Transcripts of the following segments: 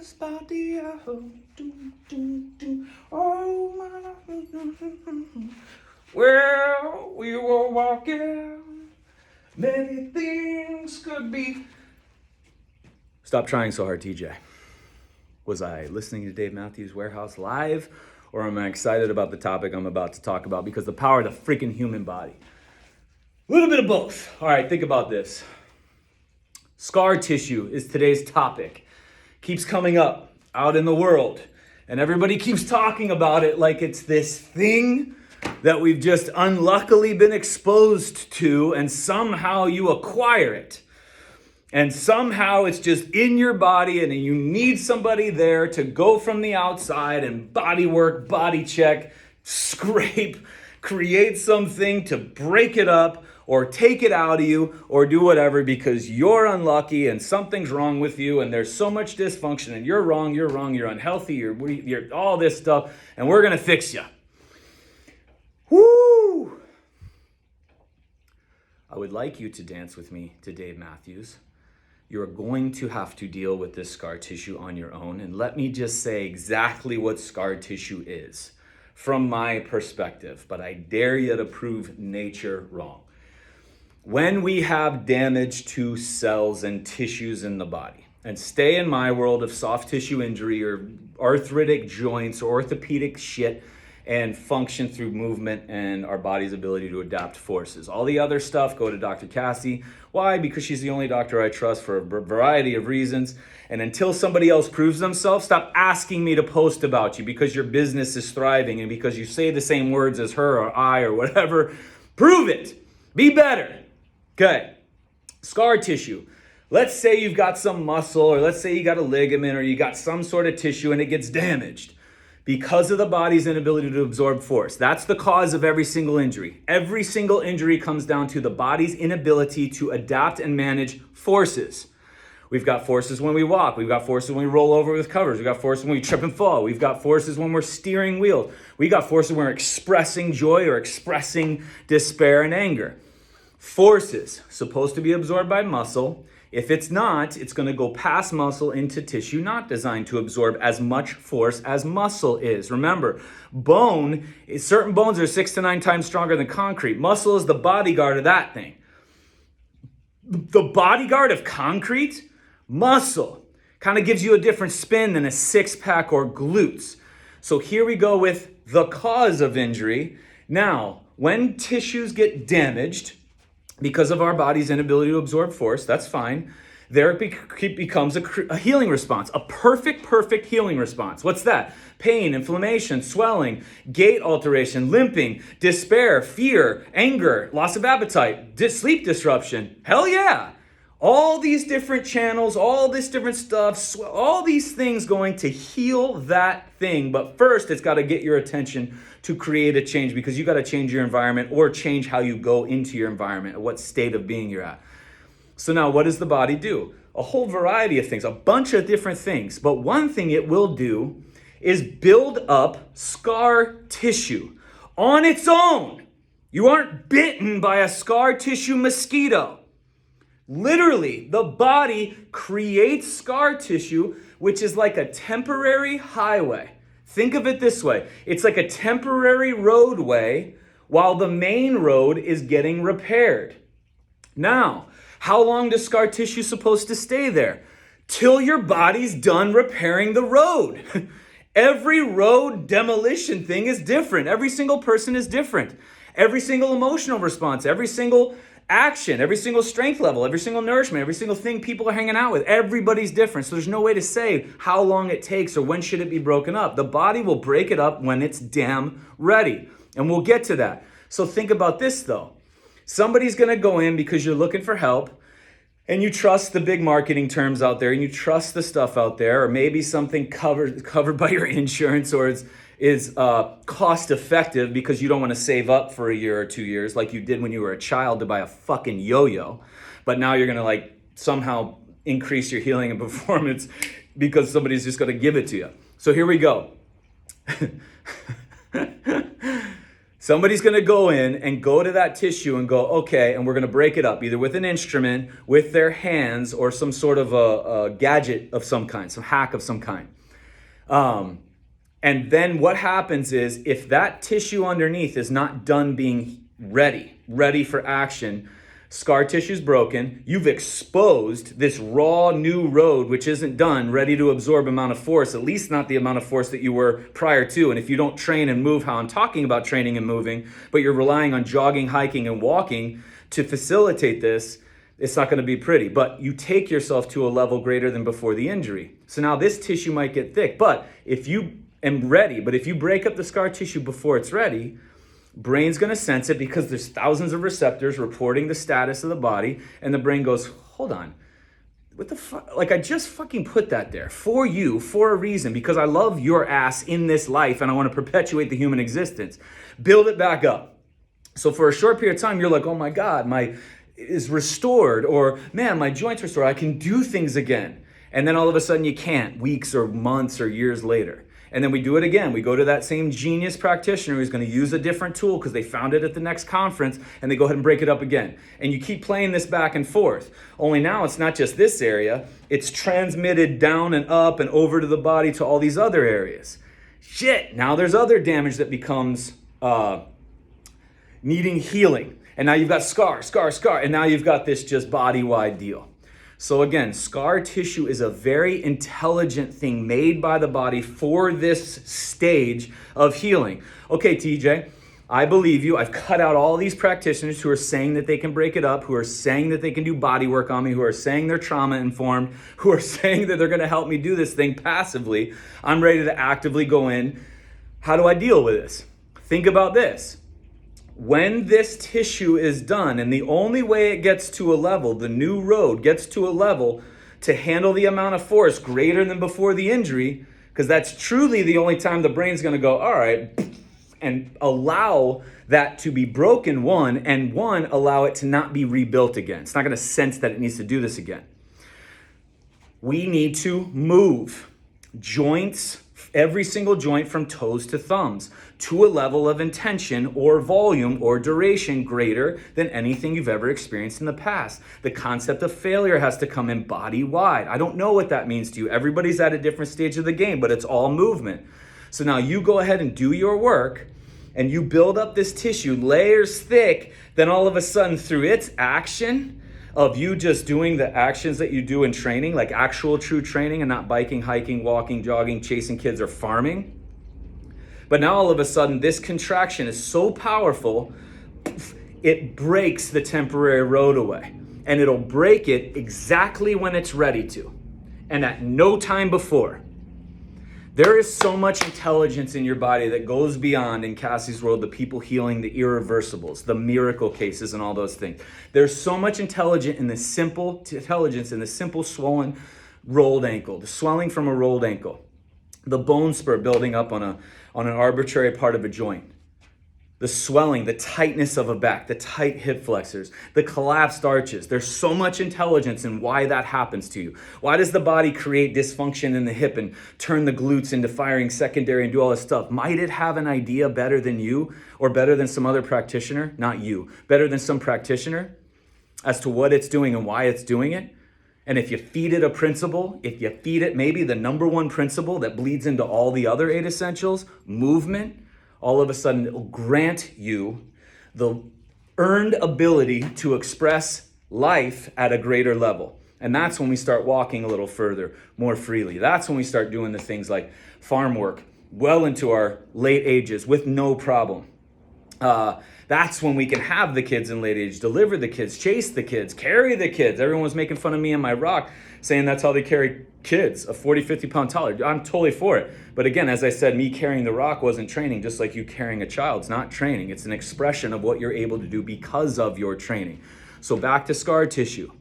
this body, oh my. Well, we were walking, many things could be. Stop trying so hard, TJ. Was I listening to Dave Matthews Warehouse live, or am I excited about the topic I'm about to talk about? Because the power of the freaking human body. A little bit of both. All right, think about this. Scar tissue is today's topic. Keeps coming up out in the world, and everybody keeps talking about it like it's this thing that we've just unluckily been exposed to, and somehow you acquire it. And somehow it's just in your body, and you need somebody there to go from the outside and body work, body check, scrape, create something to break it up or take it out of you or do whatever, because you're unlucky and something's wrong with you and there's so much dysfunction and you're wrong, you're unhealthy, you're all this stuff, and we're gonna fix you. Woo! I would like you to dance with me to Dave Matthews. You're going to have to deal with this scar tissue on your own. And let me just say exactly what scar tissue is from my perspective, but I dare you to prove nature wrong. When we have damage to cells and tissues in the body, and stay in my world of soft tissue injury or arthritic joints or orthopedic shit, and function through movement and our body's ability to adapt forces. All the other stuff, go to Dr. Cassie. Why? Because she's the only doctor I trust for a variety of reasons. And until somebody else proves themselves, stop asking me to post about you because your business is thriving and because you say the same words as her or I or whatever. Prove it. Be better. Okay. Scar tissue. Let's say you've got some muscle, or let's say you got a ligament, or you got some sort of tissue and it gets damaged because of the body's inability to absorb force. That's the cause of every single injury. Every single injury comes down to the body's inability to adapt and manage forces. We've got forces when we walk. We've got forces when we roll over with covers. We've got forces when we trip and fall. We've got forces when we're steering wheels. We've got forces when we're expressing joy or expressing despair and anger. Forces, supposed to be absorbed by muscle. If it's not, it's going to go past muscle into tissue not designed to absorb as much force as muscle is. Remember, certain bones are 6 to 9 times stronger than concrete. Muscle is the bodyguard of that thing. The bodyguard of concrete, muscle, kind of gives you a different spin than a six-pack or glutes. So here we go with the cause of injury. Now, when tissues get damaged, because of our body's inability to absorb force, that's fine. There it becomes a healing response, a perfect healing response. What's that? Pain, inflammation, swelling, gait alteration, limping, despair, fear, anger, loss of appetite, sleep disruption. Hell yeah. All these different channels, all this different stuff, all these things going to heal that thing. But first, it's got to get your attention to create a change, because you got to change your environment or change how you go into your environment, what state of being you're at. So now what does the body do? A whole variety of things, a bunch of different things. But one thing it will do is build up scar tissue on its own. You aren't bitten by a scar tissue mosquito. Literally, the body creates scar tissue, which is like a temporary highway. Think of it this way. It's like a temporary roadway while the main road is getting repaired. Now, how long does scar tissue supposed to stay there? Till your body's done repairing the road. Every road demolition thing is different. Every single person is different. Every single emotional response, every single action, every single strength level, every single nourishment, every single thing people are hanging out with, everybody's different. So there's no way to say how long it takes or when should it be broken up. The body will break it up when it's damn ready. And we'll get to that. So think about this though. Somebody's going to go in because you're looking for help, and you trust the big marketing terms out there, and you trust the stuff out there, or maybe something covered by your insurance, or is cost effective because you don't want to save up for a year or 2 years like you did when you were a child to buy a fucking yo-yo. But now you're going to somehow increase your healing and performance because somebody's just going to give it to you. So here we go. Somebody's going to go in and go to that tissue and go, okay, and we're going to break it up either with an instrument, with their hands, or some sort of a gadget of some kind, some hack of some kind. And then what happens is, if that tissue underneath is not done being ready for action, scar tissue's broken, you've exposed this raw new road, which isn't done, ready to absorb amount of force, at least not the amount of force that you were prior to. And if you don't train and move how I'm talking about training and moving, but you're relying on jogging, hiking, and walking to facilitate this, it's not going to be pretty. But you take yourself to a level greater than before the injury. So now this tissue might get thick, but if you break up the scar tissue before it's ready, brain's going to sense it because there's thousands of receptors reporting the status of the body, and the brain goes, hold on, what the fuck? Like, I just fucking put that there for you for a reason, because I love your ass in this life and I want to perpetuate the human existence. Build it back up. So for a short period of time, you're like, oh my God, my is restored, or man, my joint's restored. I can do things again. And then all of a sudden you can't, weeks or months or years later. And then we do it again. We go to that same genius practitioner who's going to use a different tool because they found it at the next conference, and they go ahead and break it up again. And you keep playing this back and forth. Only now it's not just this area. It's transmitted down and up and over to the body to all these other areas. Shit, now there's other damage that becomes needing healing. And now you've got scar. And now you've got this just body-wide deal. So again, scar tissue is a very intelligent thing made by the body for this stage of healing. Okay, TJ, I believe you. I've cut out all these practitioners who are saying that they can break it up, who are saying that they can do body work on me, who are saying they're trauma informed, who are saying that they're going to help me do this thing passively. I'm ready to actively go in. How do I deal with this? Think about this. When this tissue is done, and the only way it gets to a level, the new road gets to a level to handle the amount of force greater than before the injury, because that's truly the only time the brain's going to go, all right, and allow that to be broken, and allow it to not be rebuilt again. It's not going to sense that it needs to do this again. We need to move joints, every single joint from toes to thumbs, to a level of intention or volume or duration greater than anything you've ever experienced in the past. The concept of failure has to come in body-wide. I don't know what that means to you. Everybody's at a different stage of the game, but it's all movement. So now you go ahead and do your work, and you build up this tissue layers thick. Then all of a sudden, through its action of you just doing the actions that you do in training, like actual true training and not biking, hiking, walking, jogging, chasing kids, or farming. But now all of a sudden, this contraction is so powerful, it breaks the temporary road away. And it'll break it exactly when it's ready to, and at no time before. There is so much intelligence in your body that goes beyond, in Cassie's world, the people healing, the irreversibles, the miracle cases, and all those things. There's so much intelligence in the simple swollen rolled ankle, the swelling from a rolled ankle, the bone spur building up on an arbitrary part of a joint, the swelling, the tightness of a back, the tight hip flexors, the collapsed arches. There's so much intelligence in why that happens to you. Why does the body create dysfunction in the hip and turn the glutes into firing secondary and do all this stuff? Might it have an idea better than you, or better than some other practitioner? Not you, better than some practitioner as to what it's doing and why it's doing it? And if you feed it a principle, if you feed it maybe the number one principle that bleeds into all the other 8 essentials, movement, all of a sudden it will grant you the earned ability to express life at a greater level. And that's when we start walking a little further, more freely. That's when we start doing the things like farm work well into our late ages with no problem. That's when we can have the kids in late age, deliver the kids, chase the kids, carry the kids. Everyone was making fun of me and my rock, saying that's how they carry kids, a 40, 50 pound toddler. I'm totally for it. But again, as I said, me carrying the rock wasn't training, just like you carrying a child. It's not training. It's an expression of what you're able to do because of your training. So back to scar tissue.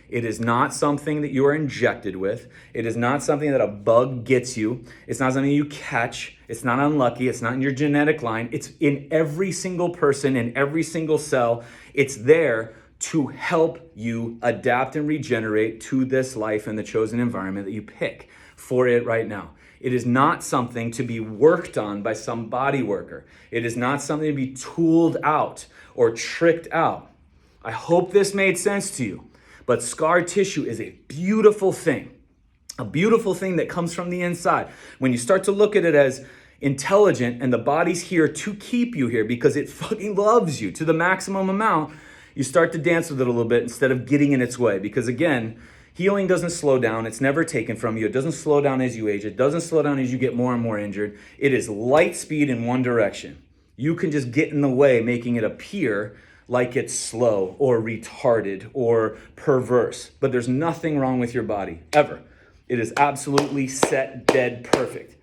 It is not something that you are injected with. It is not something that a bug gets you. It's not something you catch. It's not unlucky. It's not in your genetic line. It's in every single person, in every single cell. It's there to help you adapt and regenerate to this life and the chosen environment that you pick for it right now. It is not something to be worked on by some body worker. It is not something to be tooled out or tricked out. I hope this made sense to you. But scar tissue is a beautiful thing that comes from the inside. When you start to look at it as intelligent and the body's here to keep you here because it fucking loves you to the maximum amount, you start to dance with it a little bit instead of getting in its way. Because again, healing doesn't slow down. It's never taken from you. It doesn't slow down as you age. It doesn't slow down as you get more and more injured. It is light speed in one direction. You can just get in the way, making it appear like it's slow or retarded or perverse. But there's nothing wrong with your body, ever. It is absolutely set, dead, perfect.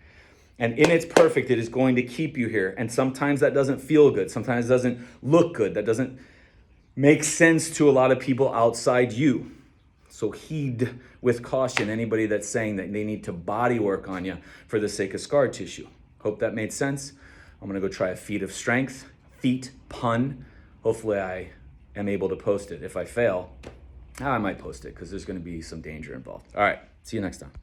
And in its perfect, it is going to keep you here. And sometimes that doesn't feel good. Sometimes it doesn't look good. That doesn't make sense to a lot of people outside you. So heed with caution anybody that's saying that they need to body work on you for the sake of scar tissue. Hope that made sense. I'm gonna go try a feat of strength, feet pun. Hopefully I am able to post it. If I fail, I might post it because there's gonna be some danger involved. All right, see you next time.